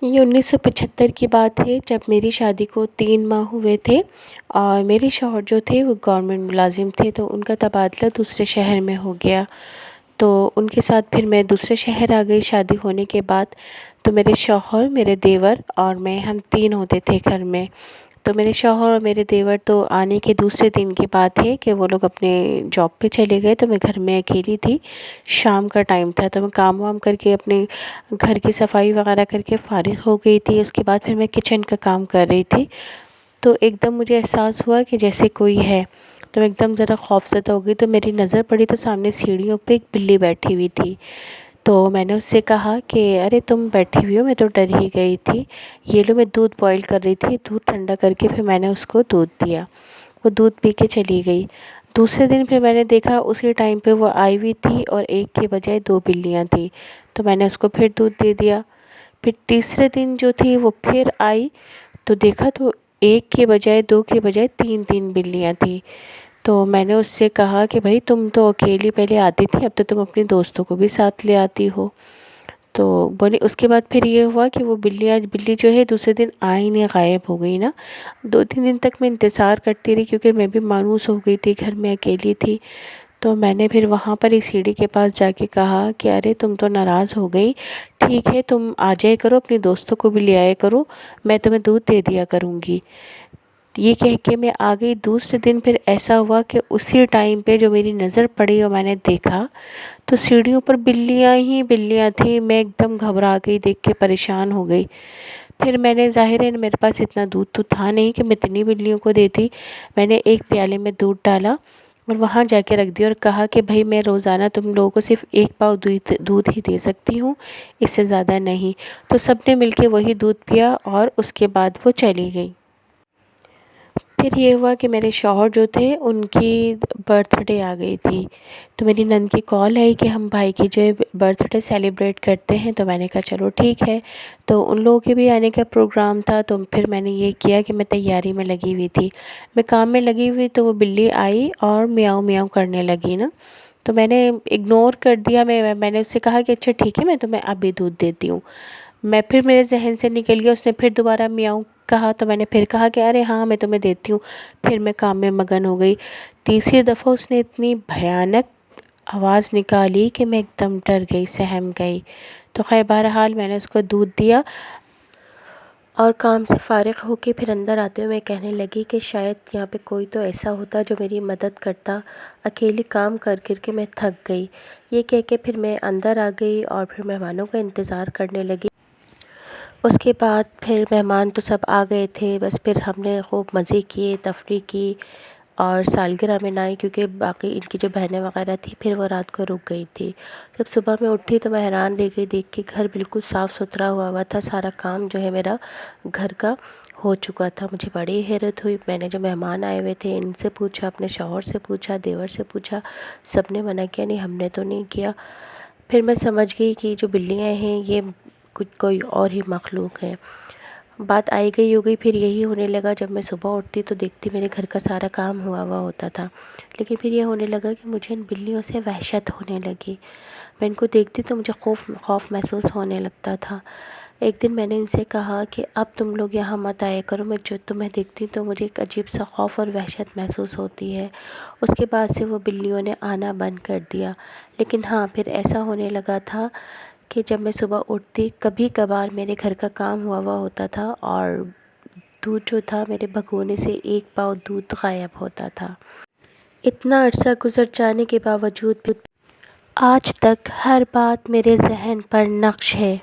یہ 1975 کی بات ہے، جب میری شادی کو 3 ماہ ہوئے تھے اور میرے شوہر جو تھے وہ گورنمنٹ ملازم تھے، تو ان کا تبادلہ دوسرے شہر میں ہو گیا۔ تو ان کے ساتھ پھر میں دوسرے شہر آ گئی شادی ہونے کے بعد۔ تو میرے شوہر، میرے دیور اور میں، ہم 3 ہوتے تھے گھر میں۔ تو میرے شوہر اور میرے دیور تو آنے کے دوسرے دن کی بات ہے کہ وہ لوگ اپنے جاب پہ چلے گئے، تو میں گھر میں اکیلی تھی۔ شام کا ٹائم تھا، تو میں کام وام کر کے اپنے گھر کی صفائی وغیرہ کر کے فارغ ہو گئی تھی۔ اس کے بعد پھر میں کچن کا کام کر رہی تھی، تو ایک دم مجھے احساس ہوا کہ جیسے کوئی ہے۔ تو ایک دم ذرا خوف زدہ ہو گئی، تو میری نظر پڑی تو سامنے سیڑھیوں پہ ایک بلی بیٹھی ہوئی تھی۔ تو میں نے اس سے کہا کہ ارے تم بیٹھی ہوئی ہو، میں تو ڈر ہی گئی تھی۔ یہ لو، میں دودھ بوائل کر رہی تھی، دودھ ٹھنڈا کر کے پھر میں نے اس کو دودھ دیا۔ وہ دودھ پی کے چلی گئی۔ دوسرے دن پھر میں نے دیکھا اسی ٹائم پہ وہ آئی ہوئی تھی اور ایک کے بجائے 2 بلیاں تھیں، تو میں نے اس کو پھر دودھ دے دیا۔ پھر تیسرے دن جو تھی وہ پھر آئی، تو دیکھا تو ایک کے بجائے 2 کے بجائے 3 بلیاں تھیں۔ تو میں نے اس سے کہا کہ بھائی تم تو اکیلی پہلے آتی تھی، اب تو تم اپنی دوستوں کو بھی ساتھ لے آتی ہو۔ تو بولی اس کے بعد پھر یہ ہوا کہ وہ بلی جو ہے دوسرے دن آئی نہیں، غائب ہو گئی نا۔ 2-3 دن تک میں انتظار کرتی رہی، کیونکہ میں بھی مانوس ہو گئی تھی، گھر میں اکیلی تھی۔ تو میں نے پھر وہاں پر اس سیڑھی کے پاس جا کے کہا کہ ارے تم تو ناراض ہو گئی، ٹھیک ہے تم آ جائے کرو، اپنی دوستوں کو بھی لے آئے کرو، میں تمہیں دودھ دے دیا کروں گی۔ یہ کہہ کے میں آ گئی۔ دوسرے دن پھر ایسا ہوا کہ اسی ٹائم پہ جو میری نظر پڑی اور میں نے دیکھا تو سیڑھیوں پر بلیاں ہی بلیاں تھیں۔ میں ایک دم گھبرا گئی، دیکھ کے پریشان ہو گئی۔ پھر میں نے، ظاہر ہے میرے پاس اتنا دودھ تو تھا نہیں کہ میں اتنی بلیوں کو دیتی۔ میں نے ایک پیالے میں دودھ ڈالا اور وہاں جا کے رکھ دیا اور کہا کہ بھائی میں روزانہ تم لوگوں کو صرف 1 پاؤ دودھ ہی دے سکتی ہوں، اس سے زیادہ نہیں۔ تو سب نے مل کے وہی دودھ پیا اور اس کے بعد وہ چلی گئی۔ پھر یہ ہوا کہ میرے شوہر جو تھے ان کی برتھ ڈے آ گئی تھی، تو میری نند کی کال آئی کہ ہم بھائی کی جو برتھ ڈے سیلیبریٹ کرتے ہیں۔ تو میں نے کہا چلو ٹھیک ہے۔ تو ان لوگوں کے بھی آنے کا پروگرام تھا، تو پھر میں نے یہ کیا کہ میں تیاری میں لگی ہوئی تھی، میں کام میں لگی ہوئی، تو وہ بلی آئی اور میاؤں میاؤں کرنے لگی نا۔ تو میں نے اگنور کر دیا، میں نے اس سے کہا کہ اچھا ٹھیک ہے میں تمہیں ابھی دودھ دیتی ہوں۔ میں پھر میرے ذہن سے نکل گیا، اس نے پھر دوبارہ میاؤں کہا، تو میں نے پھر کہا کہ ارے ہاں میں تمہیں دیتی ہوں۔ پھر میں کام میں مگن ہو گئی۔ تیسری دفعہ اس نے اتنی بھیانک آواز نکالی کہ میں ایک دم ڈر گئی، سہم گئی۔ تو خیر بہرحال میں نے اس کو دودھ دیا اور کام سے فارغ ہو کے پھر اندر آتے ہوئے میں کہنے لگی کہ شاید یہاں پہ کوئی تو ایسا ہوتا جو میری مدد کرتا، اکیلی کام کر کر کے میں تھک گئی۔ یہ کہہ کے پھر میں اندر آ گئی اور پھر مہمانوں کا انتظار کرنے لگی۔ اس کے بعد پھر مہمان تو سب آ گئے تھے، بس پھر ہم نے خوب مزے کیے، تفریح کی اور سالگرہ منائی، کیونکہ باقی ان کی جو بہنیں وغیرہ تھیں پھر وہ رات کو رک گئی تھی۔ جب صبح میں اٹھی تو میں حیران رہ گئی دیکھ کے، گھر بالکل صاف ستھرا ہوا تھا، سارا کام جو ہے میرا گھر کا ہو چکا تھا۔ مجھے بڑی حیرت ہوئی۔ میں نے جو مہمان آئے ہوئے تھے ان سے پوچھا، اپنے شوہر سے پوچھا، دیور سے پوچھا، سب نے منع کیا، نہیں ہم نے تو نہیں کیا۔ پھر میں سمجھ گئی کہ جو بلیاں ہیں یہ کچھ کوئی اور ہی مخلوق ہے۔ بات آئی گئی ہو گئی، پھر یہی ہونے لگا، جب میں صبح اٹھتی تو دیکھتی میرے گھر کا سارا کام ہوا ہوتا تھا، لیکن پھر یہ ہونے لگا کہ مجھے ان بلیوں سے وحشت ہونے لگی۔ میں ان کو دیکھتی تو مجھے خوف محسوس ہونے لگتا تھا۔ ایک دن میں نے ان سے کہا کہ اب تم لوگ یہاں مت آیا کرو، میں جو تمہیں دیکھتی تو مجھے ایک عجیب سا خوف اور وحشت محسوس ہوتی ہے۔ اس کے بعد سے وہ بلیوں نے آنا بند کر دیا۔ لیکن ہاں پھر ایسا ہونے لگا تھا کہ جب میں صبح اٹھتی کبھی کبھار میرے گھر کا کام ہوا ہوتا تھا اور دودھ جو تھا میرے بھگونے سے 1 پاؤ دودھ غائب ہوتا تھا۔ اتنا عرصہ گزر جانے کے باوجود بھی آج تک ہر بات میرے ذہن پر نقش ہے۔